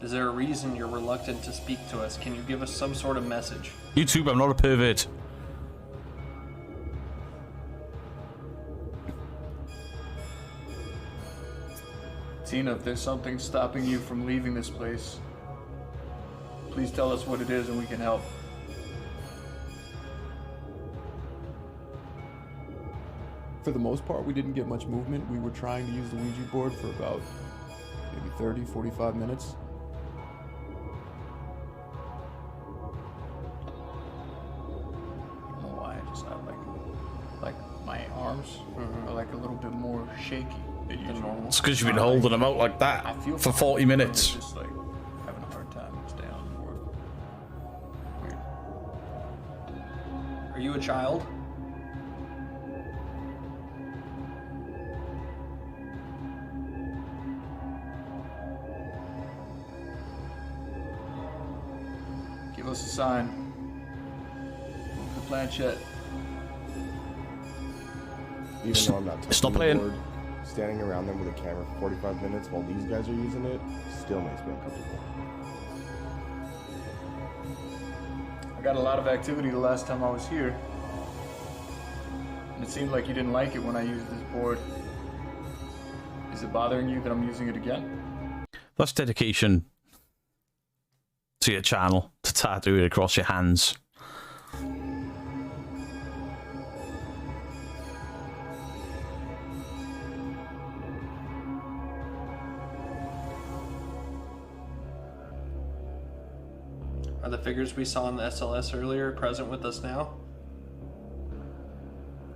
[SPEAKER 7] Is there a reason you're reluctant to speak to us? Can you give us some sort of message?
[SPEAKER 1] YouTube, I'm not a pervert.
[SPEAKER 10] Tina, if there's something stopping you from leaving this place, please tell us what it is and we can help. For the most part, we didn't get much movement. We were trying to use the Ouija board for about maybe 30, 45 minutes. I don't know why, I just have like my arms are like a little bit more shaky than usual.
[SPEAKER 1] It's because you've been holding them out like that for 40 minutes.
[SPEAKER 10] Just like having a hard time staying on the board. Weird.
[SPEAKER 7] Are you a child?
[SPEAKER 10] Give us a sign. Move the planchette.
[SPEAKER 5] Even though I'm not touching
[SPEAKER 1] Stop
[SPEAKER 5] the
[SPEAKER 1] playing.
[SPEAKER 5] board, standing around them with a camera for 45 minutes while these guys are using it still makes me uncomfortable.
[SPEAKER 10] I got a lot of activity the last time I was here. And it seemed like you didn't like it when I used this board. Is it bothering you that I'm using it again?
[SPEAKER 1] That's dedication to your channel, to tattoo it across your hands.
[SPEAKER 7] Are the figures we saw in the SLS earlier present with us now?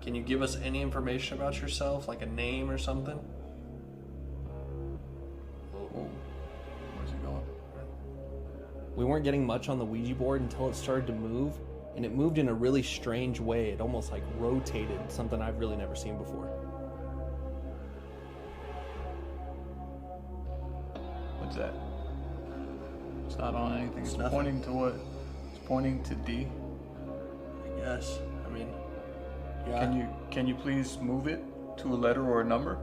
[SPEAKER 7] Can you give us any information about yourself, like a name or something?
[SPEAKER 10] Where's it going?
[SPEAKER 7] We weren't getting much on the Ouija board until it started to move, and it moved in a really strange way. It almost like rotated, something I've really never seen before.
[SPEAKER 10] What's that? It's not on anything. It's pointing to what? It's pointing to D.
[SPEAKER 7] I guess. I mean, yeah.
[SPEAKER 10] Can you please move it to a letter or a number?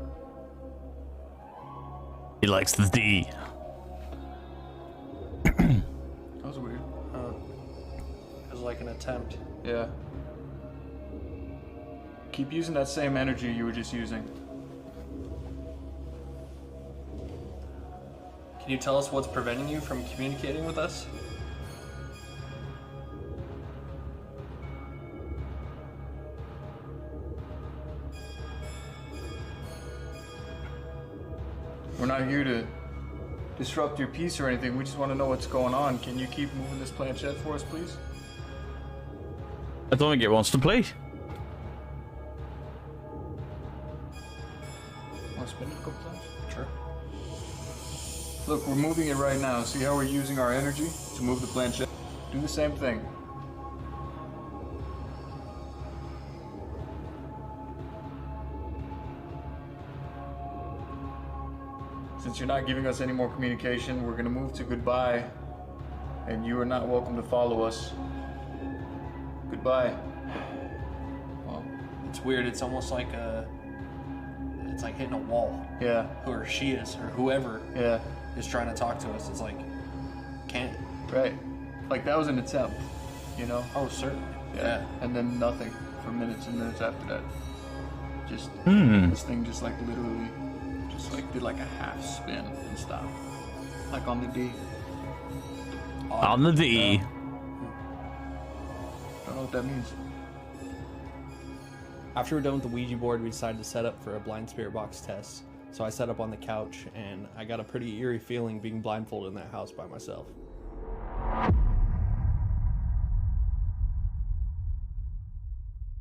[SPEAKER 1] He likes the D.
[SPEAKER 10] That was weird.
[SPEAKER 7] It was like an attempt.
[SPEAKER 10] Yeah. Keep using that same energy you were just using.
[SPEAKER 7] Can you tell us what's preventing you from communicating with us?
[SPEAKER 10] We're not here to disrupt your peace or anything. We just want to know what's going on. Can you keep moving this planchette for us, please?
[SPEAKER 1] I don't think it wants to play.
[SPEAKER 10] Want to spin it a couple times?
[SPEAKER 7] Sure.
[SPEAKER 10] Look, we're moving it right now. See how we're using our energy to move the planchette? Do the same thing. Since you're not giving us any more communication, we're gonna move to goodbye, and you are not welcome to follow us. Goodbye.
[SPEAKER 7] Well, it's weird. It's almost like it's like hitting a wall.
[SPEAKER 10] Yeah.
[SPEAKER 7] Or she is, or whoever
[SPEAKER 10] Yeah.
[SPEAKER 7] is trying to talk to us. It's like, can't.
[SPEAKER 10] Right. Like that was an attempt, you know?
[SPEAKER 7] Oh, certainly.
[SPEAKER 10] Yeah. And then nothing for minutes and minutes after that. Just this thing just like literally just like did like a half spin and stopped. Like on the D.
[SPEAKER 1] On the D.
[SPEAKER 10] Don't know what that means.
[SPEAKER 7] After we're done with the Ouija board, we decided to set up for a blind spirit box test. So I sat up on the couch, and I got a pretty eerie feeling being blindfolded in that house by myself.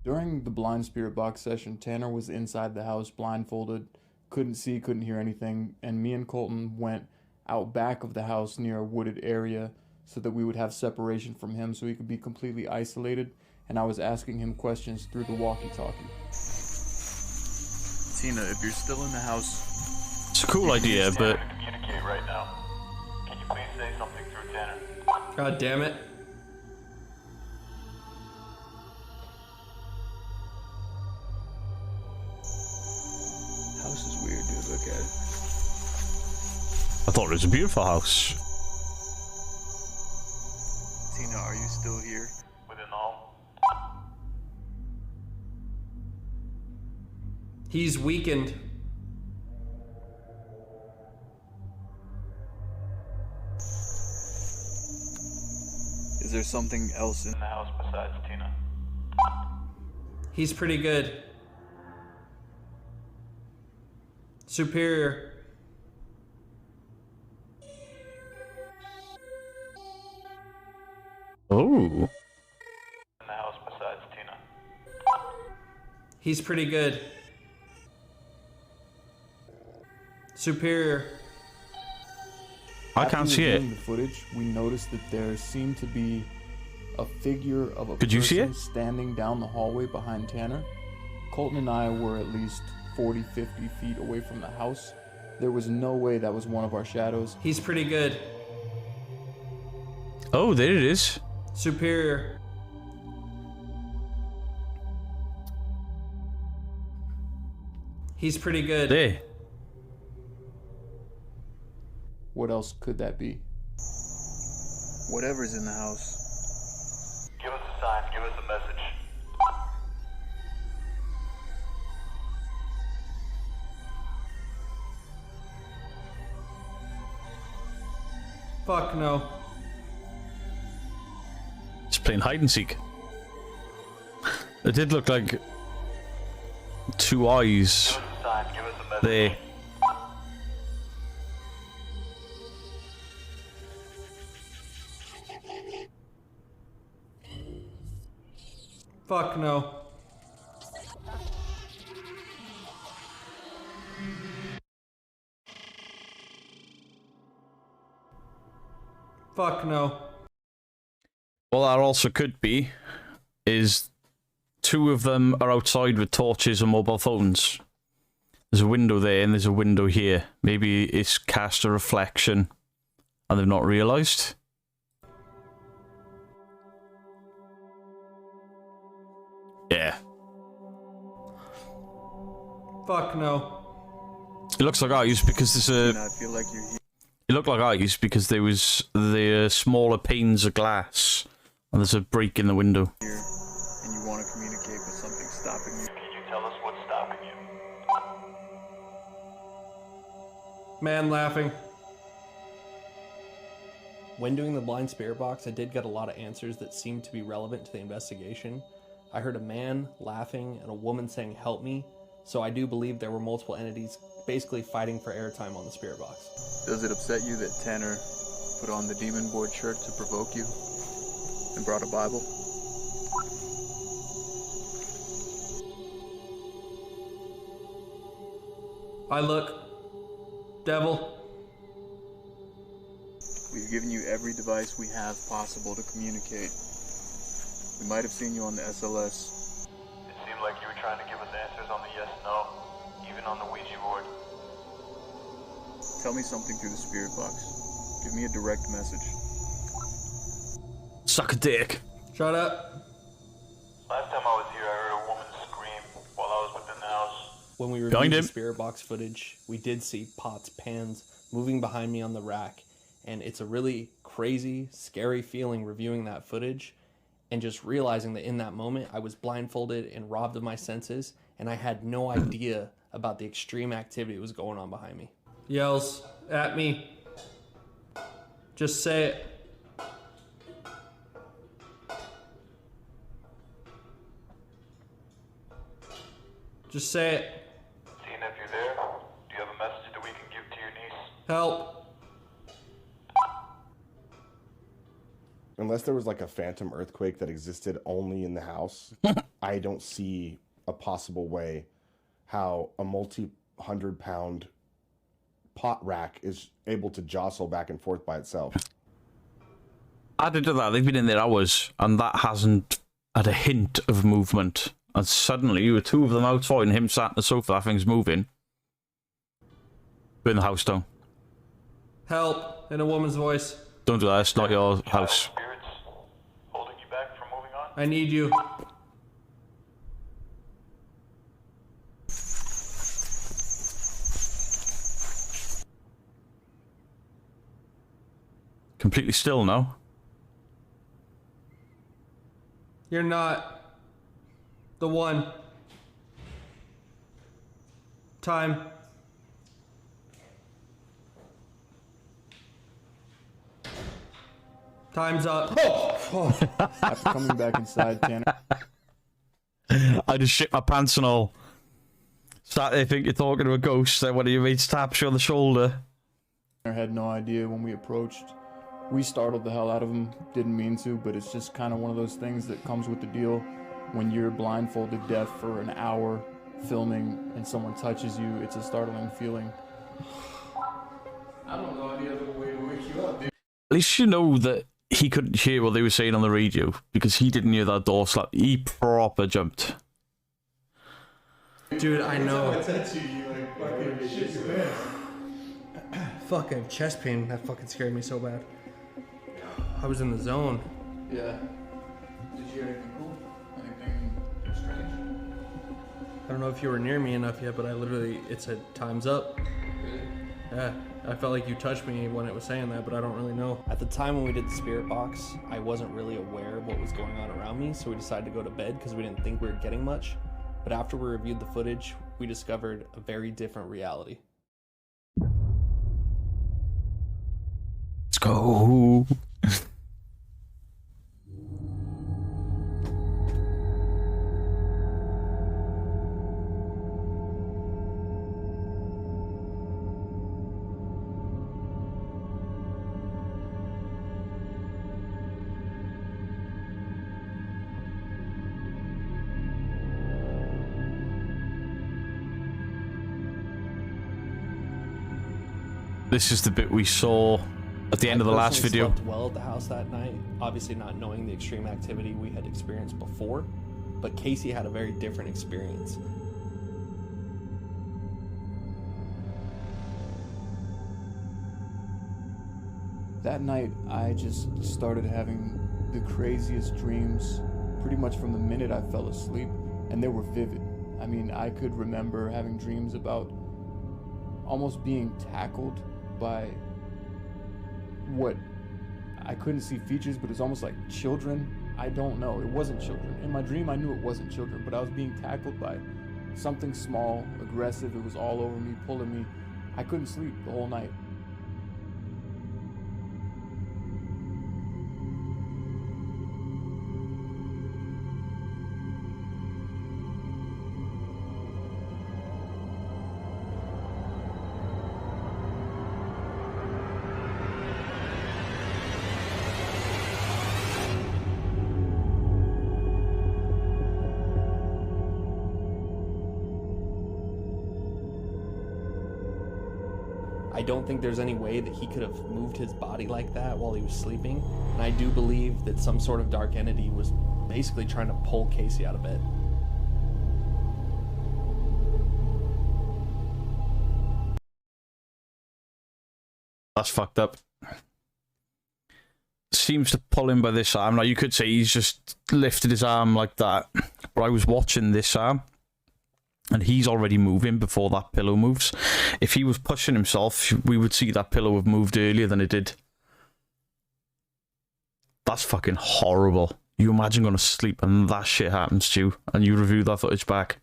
[SPEAKER 10] During the blind spirit box session, Tanner was inside the house blindfolded, couldn't see, couldn't hear anything, and me and Colton went out back of the house near a wooded area so that we would have separation from him so he could be completely isolated, and I was asking him questions through the walkie-talkie. Tina, if you're still in the house...
[SPEAKER 1] It's a cool idea, but...
[SPEAKER 11] Communicate right now. Can you please say something through Tanner?
[SPEAKER 7] God damn it.
[SPEAKER 10] House is weird, dude. Look at it.
[SPEAKER 1] I thought it was a beautiful house.
[SPEAKER 10] Tina, are you still here?
[SPEAKER 11] Within the home?
[SPEAKER 7] He's weakened.
[SPEAKER 10] Is there something else in
[SPEAKER 11] In the house besides Tina?
[SPEAKER 7] He's pretty good. Superior.
[SPEAKER 1] Oh.
[SPEAKER 11] In the house besides Tina?
[SPEAKER 7] He's pretty good. Superior.
[SPEAKER 1] I can't see it.
[SPEAKER 10] After reviewing the footage, we noticed that there seemed to be a figure of a
[SPEAKER 1] Could you see
[SPEAKER 10] person
[SPEAKER 1] it?
[SPEAKER 10] standing down the hallway behind Tanner. Colton and I were at least 40, 50 feet away from the house. There was no way that was one of our shadows.
[SPEAKER 7] He's pretty good.
[SPEAKER 1] Oh, there it is.
[SPEAKER 7] Superior. He's pretty good.
[SPEAKER 1] There.
[SPEAKER 10] What else could that be? Whatever's in the house.
[SPEAKER 11] Give us a sign, give us a message.
[SPEAKER 7] Fuck no.
[SPEAKER 1] Just playing hide and seek. It did look like two eyes
[SPEAKER 11] Give us a sign, give us a message.
[SPEAKER 1] there.
[SPEAKER 7] Fuck no. Fuck no.
[SPEAKER 1] Well, that also could be is two of them are outside with torches and mobile phones. There's a window there and there's a window here. Maybe it's cast a reflection and they've not realised. Yeah.
[SPEAKER 7] Fuck no.
[SPEAKER 1] It looks like eyes because there's a...
[SPEAKER 10] I feel like you're here.
[SPEAKER 1] It looked like eyes because there was the smaller panes of glass and there's a break in the window.
[SPEAKER 10] And you want to communicate with something stopping you.
[SPEAKER 11] Can you tell us what's stopping you?
[SPEAKER 7] Man laughing. When doing the blind spirit box, I did get a lot of answers that seemed to be relevant to the investigation. I heard a man laughing and a woman saying, "Help me." So I do believe there were multiple entities basically fighting for airtime on the spirit box.
[SPEAKER 10] Does it upset you that Tanner put on the demon board shirt to provoke you and brought a Bible?
[SPEAKER 7] I look. Devil.
[SPEAKER 10] We've given you every device we have possible to communicate. We might have seen you on the SLS.
[SPEAKER 11] It seemed like you were trying to give us answers on the yes/no, even on the Ouija board.
[SPEAKER 10] Tell me something through the spirit box. Give me a direct message.
[SPEAKER 1] Suck a dick.
[SPEAKER 7] Shut up.
[SPEAKER 11] Last time I was here, I heard a woman scream while I was within the house.
[SPEAKER 7] When we reviewed the spirit box footage, we did see pots, pans moving behind me on the rack. And it's a really crazy, scary feeling reviewing that footage and just realizing that in that moment I was blindfolded and robbed of my senses and I had no idea about the extreme activity that was going on behind me. Yells at me. Just say it. Just say it.
[SPEAKER 11] Tina, if you're there, do you have a message that we can give to your niece?
[SPEAKER 7] Help.
[SPEAKER 5] Unless there was like a phantom earthquake that existed only in the house, I don't see a possible way how a multi-100-pound pot rack is able to jostle back and forth by itself.
[SPEAKER 1] Added to that, they've been in there hours and that hasn't had a hint of movement. And suddenly, with two of them outside and him sat on the sofa, that thing's moving. Burn the house down.
[SPEAKER 7] Help, in a woman's voice.
[SPEAKER 1] Don't do that, it's not your house.
[SPEAKER 11] Spirits holding you back from moving on?
[SPEAKER 7] I need you.
[SPEAKER 1] Completely still now.
[SPEAKER 7] You're not the one. Time. Time's up.
[SPEAKER 10] Oh. After coming back inside, Tanner.
[SPEAKER 1] I just shit my pants and all. Sat there think you're talking to a ghost, then one of your mates taps you on the shoulder.
[SPEAKER 10] I had no idea when we approached. We startled the hell out of him. Didn't mean to, but it's just kind of one of those things that comes with the deal. When you're blindfolded deaf for an hour filming and someone touches you, it's a startling feeling. I don't know any other way to wake you up, dude.
[SPEAKER 1] At least you know that he couldn't hear what they were saying on the radio because he didn't hear that door slap. He proper jumped.
[SPEAKER 7] Dude, I know.
[SPEAKER 8] I touch you, you like fucking shit your pants.
[SPEAKER 7] Fucking chest pain. That fucking scared me so bad. I was in the zone.
[SPEAKER 10] Yeah. Did you hear anything cool? Anything strange?
[SPEAKER 7] I don't know if you were near me enough yet, but it said time's up. Yeah, I felt like you touched me when it was saying that, but I don't really know. At the time when we did the spirit box, I wasn't really aware of what was going on around me, so we decided to go to bed because we didn't think we were getting much. But after we reviewed the footage, we discovered a very different reality.
[SPEAKER 1] Let's go. This is the bit we saw at the end of the last video.
[SPEAKER 7] I slept well at the house that night, obviously not knowing the extreme activity we had experienced before, but Casey had a very different experience.
[SPEAKER 10] That night, I just started having the craziest dreams pretty much from the minute I fell asleep, and they were vivid. I mean, I could remember having dreams about almost being tackled by what I couldn't see features, but it's almost like children. I don't know. It wasn't children. In my dream, I knew it wasn't children, but I was being tackled by something small, aggressive. It was all over me, pulling me. I couldn't sleep the whole night.
[SPEAKER 7] I don't think there's any way that he could have moved his body like that while he was sleeping, and I do believe that some sort of dark entity was basically trying to pull Casey out of bed.
[SPEAKER 1] That's fucked up. Seems to pull him by this arm. Now, you could say he's just lifted his arm like that, but I was watching this arm, and he's already moving before that pillow moves. If he was pushing himself, we would see that pillow have moved earlier than it did. That's fucking horrible. You imagine going to sleep and that shit happens to you, and you review that footage back.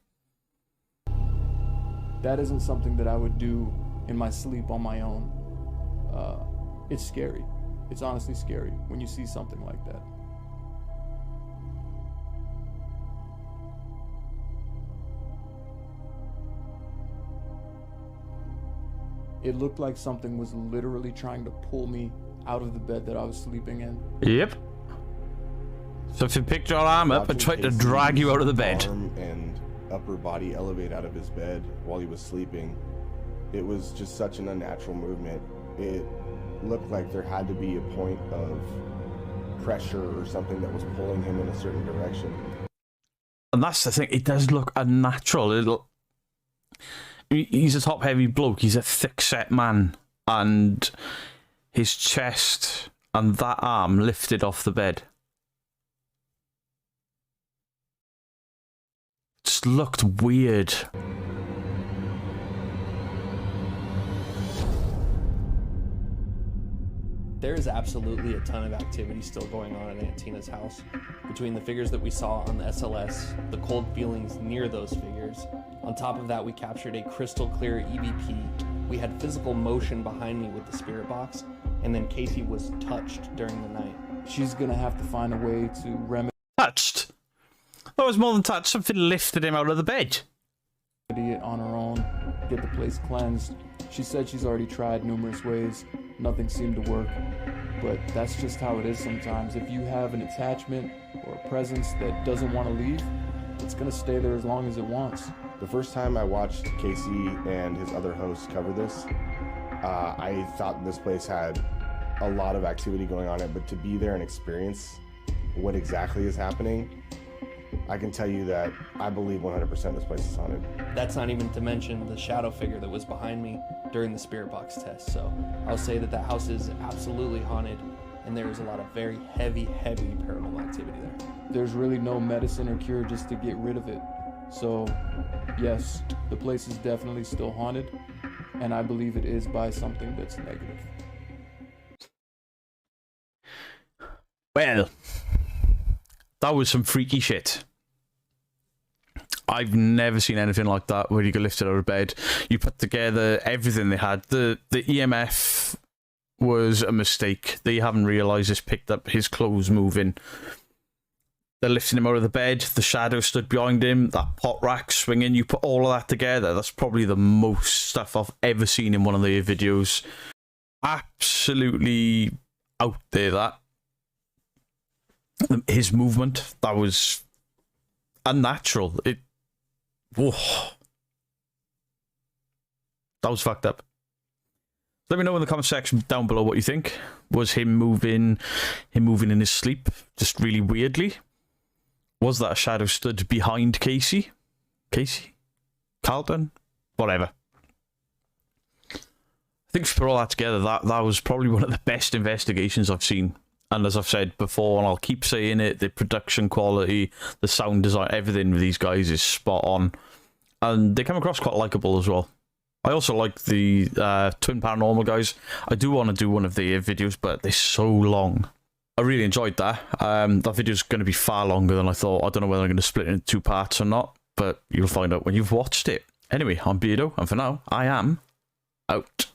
[SPEAKER 10] That isn't something that I would do in my sleep on my own. It's scary. It's honestly scary when you see something like that. It looked like something was literally trying to pull me out of the bed that I was sleeping in.
[SPEAKER 1] Yep. So if you picked your arm up and tried to drag you out of the bed.
[SPEAKER 5] Arm and upper body elevate out of his bed while he was sleeping. It was just such an unnatural movement. It looked like there had to be a point of pressure or something that was pulling him in a certain direction.
[SPEAKER 1] And that's the thing, it does look unnatural. He's a top-heavy bloke, he's a thick-set man, and his chest and that arm lifted off the bed. Just looked weird.
[SPEAKER 7] There is absolutely a ton of activity still going on at Aunt Tina's house. Between the figures that we saw on the SLS, the cold feelings near those figures. On top of that, we captured a crystal clear EVP. We had physical motion behind me with the spirit box, and then Casey was touched during the night.
[SPEAKER 10] She's gonna have to find a way to remedy
[SPEAKER 1] Touched? That was more than touched, something lifted him out of the bed.
[SPEAKER 10] it on her own, get the place cleansed. She said she's already tried numerous ways. Nothing seemed to work, but that's just how it is sometimes. If you have an attachment or a presence that doesn't want to leave, it's gonna stay there as long as it wants.
[SPEAKER 5] The first time I watched Casey and his other hosts cover this, I thought this place had a lot of activity going on it, but to be there and experience what exactly is happening, I can tell you that I believe 100% this place is haunted.
[SPEAKER 7] That's not even to mention the shadow figure that was behind me during the spirit box test. So I'll say that that house is absolutely haunted, and there is a lot of very heavy paranormal activity there.
[SPEAKER 10] There's really no medicine or cure just to get rid of it. So, yes, the place is definitely still haunted, and I believe it is by something that's negative.
[SPEAKER 1] Well, that was some freaky shit. I've never seen anything like that where you get lifted out of bed. You put together everything they had. The EMF was a mistake. They haven't realised it's picked up his clothes moving. They're lifting him out of the bed. The shadow stood behind him. That pot rack swinging. You put all of that together. That's probably the most stuff I've ever seen in one of their videos. Absolutely out there, that. His movement, that was unnatural. That was fucked up. Let me know in the comment section down below what you think. Was him moving in his sleep just really weirdly? Was that a shadow stood behind Casey? Carlton? Whatever. I think if you put all that together, that was probably one of the best investigations I've seen. And as I've said before, and I'll keep saying it, the production quality, the sound design, everything with these guys is spot on. And they come across quite likeable as well. I also like the Twin Paranormal guys. I do want to do one of their videos, but they're so long. I really enjoyed that. That video's going to be far longer than I thought. I don't know whether I'm going to split it into 2 parts or not, but you'll find out when you've watched it. Anyway, I'm Beardo, and for now, I am out.